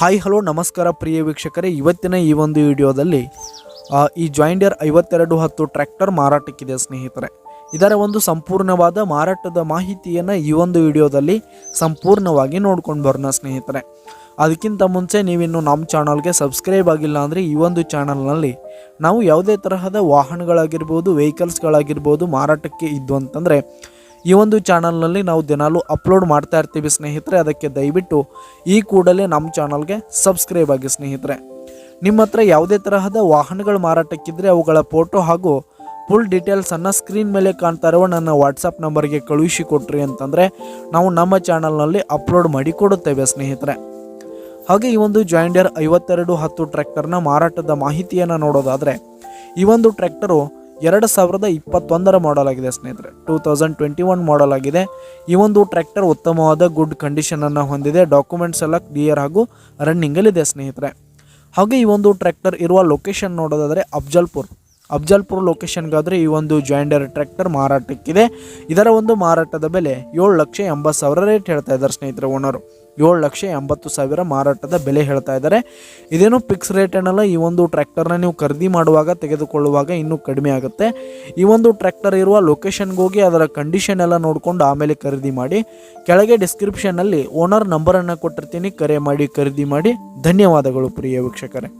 Hi hello ನಮಸ್ಕಾರ ಪ್ರಿಯ ವೀಕ್ಷಕರೇ, ಇವತ್ತಿನ ಈ ಒಂದು ವಿಡಿಯೋದಲ್ಲಿ ಈ ಜಾಯಿಂಡಿಯರ್ 5210 ಟ್ರ್ಯಾಕ್ಟರ್ ಮಾರಾಟಕ್ಕಿದೆ ಸ್ನೇಹಿತರೆ. ಇದರ ಒಂದು ಸಂಪೂರ್ಣವಾದ ಮಾರಾಟದ ಮಾಹಿತಿಯನ್ನು ಈ ಒಂದು ವಿಡಿಯೋದಲ್ಲಿ ಸಂಪೂರ್ಣವಾಗಿ ನೋಡ್ಕೊಂಡು ಬರೋಣ ಸ್ನೇಹಿತರೆ. ಅದಕ್ಕಿಂತ ಮುಂಚೆ ನೀವಿನ್ನು ನಮ್ಮ ಚಾನಲ್ಗೆ ಸಬ್ಸ್ಕ್ರೈಬ್ ಆಗಿಲ್ಲ ಅಂದರೆ ಈ ಒಂದು ಚಾನಲ್ನಲ್ಲಿ ನಾವು ಯಾವುದೇ ತರಹದ ವಾಹನಗಳಾಗಿರ್ಬೋದು, ವೆಹಿಕಲ್ಸ್ಗಳಾಗಿರ್ಬೋದು ಮಾರಾಟಕ್ಕೆ ಇದ್ದು ಅಂತಂದರೆ ಈ ಒಂದು ಚಾನಲ್ನಲ್ಲಿ ನಾವು ದಿನಾಲೂ ಅಪ್ಲೋಡ್ ಮಾಡ್ತಾ ಇರ್ತೀವಿ ಸ್ನೇಹಿತರೆ. ಅದಕ್ಕೆ ದಯವಿಟ್ಟು ಈ ಕೂಡಲೇ ನಮ್ಮ ಚಾನಲ್ಗೆ ಸಬ್ಸ್ಕ್ರೈಬ್ ಆಗಿ ಸ್ನೇಹಿತರೆ. ನಿಮ್ಮ ಹತ್ರ ಯಾವುದೇ ತರಹದ ವಾಹನಗಳು ಮಾರಾಟಕ್ಕಿದ್ರೆ ಅವುಗಳ ಫೋಟೋ ಹಾಗೂ ಫುಲ್ ಡೀಟೇಲ್ಸನ್ನು ಸ್ಕ್ರೀನ್ ಮೇಲೆ ಕಾಣ್ತಾ ಇರುವ ನನ್ನ ವಾಟ್ಸಪ್ ನಂಬರ್ಗೆ ಕಳುಹಿಸಿ ಕೊಟ್ರಿ ಅಂತಂದರೆ ನಾವು ನಮ್ಮ ಚಾನಲ್ನಲ್ಲಿ ಅಪ್ಲೋಡ್ ಮಾಡಿ ಕೊಡುತ್ತೇವೆ ಸ್ನೇಹಿತರೆ. ಹಾಗೆ ಈ ಒಂದು ಜಾಯಿಂಡಿಯರ್ 5210 ಟ್ರ್ಯಾಕ್ಟರ್ನ ಮಾರಾಟದ ಮಾಹಿತಿಯನ್ನು ನೋಡೋದಾದರೆ ಈ ಒಂದು ಟ್ರ್ಯಾಕ್ಟರು 2021 ಮಾಡಲ್ ಆಗಿದೆ ಸ್ನೇಹಿತರೆ. 2021 ಮಾಡಲ್ ಆಗಿದೆ. ಈ ಒಂದು ಟ್ರ್ಯಾಕ್ಟರ್ ಉತ್ತಮವಾದ ಗುಡ್ ಕಂಡೀಷನನ್ನು ಹೊಂದಿದೆ. ಡಾಕ್ಯುಮೆಂಟ್ಸ್ ಎಲ್ಲ ಕ್ಲಿಯರ್ ಹಾಗೂ ರನ್ನಿಂಗಲ್ಲಿದೆ ಸ್ನೇಹಿತರೆ. ಹಾಗೆ ಈ ಒಂದು ಟ್ರ್ಯಾಕ್ಟರ್ ಇರುವ ಲೊಕೇಶನ್ ನೋಡೋದಾದರೆ ಅಫ್ಜಲ್ಪುರ್ ಲೊಕೇಶನ್ಗಾದರೆ ಈ ಒಂದು ಜಾಯಿಂಡಿಯರ್ ಟ್ರ್ಯಾಕ್ಟರ್ ಮಾರಾಟಕ್ಕಿದೆ. ಇದರ ಒಂದು ಮಾರಾಟದ ಬೆಲೆ 7,80,000 ರೇಟ್ ಹೇಳ್ತಾ ಇದ್ದಾರೆ ಸ್ನೇಹಿತರೆ. ಓನರು 7,80,000 ಮಾರಾಟದ ಬೆಲೆ ಹೇಳ್ತಾ ಇದ್ದಾರೆ. ಇದೇನು ಫಿಕ್ಸ್ ರೇಟ್ ಏನಲ್ಲ. ಈ ಒಂದು ಟ್ರ್ಯಾಕ್ಟರ್ನ ನೀವು ಖರೀದಿ ಮಾಡುವಾಗ ತೆಗೆದುಕೊಳ್ಳುವಾಗ ಇನ್ನೂ ಕಡಿಮೆ ಆಗುತ್ತೆ. ಈ ಒಂದು ಟ್ರ್ಯಾಕ್ಟರ್ ಇರುವ ಲೊಕೇಶನ್ಗೆ ಹೋಗಿ ಅದರ ಕಂಡೀಷನ್ ಎಲ್ಲ ನೋಡಿಕೊಂಡು ಆಮೇಲೆ ಖರೀದಿ ಮಾಡಿ. ಕೆಳಗೆ ಡಿಸ್ಕ್ರಿಪ್ಷನ್ನಲ್ಲಿ ಓನರ್ ನಂಬರನ್ನು ಕೊಟ್ಟಿರ್ತೀನಿ, ಕರೆ ಮಾಡಿ ಖರೀದಿ ಮಾಡಿ. ಧನ್ಯವಾದಗಳು ಪ್ರಿಯ ವೀಕ್ಷಕರೇ.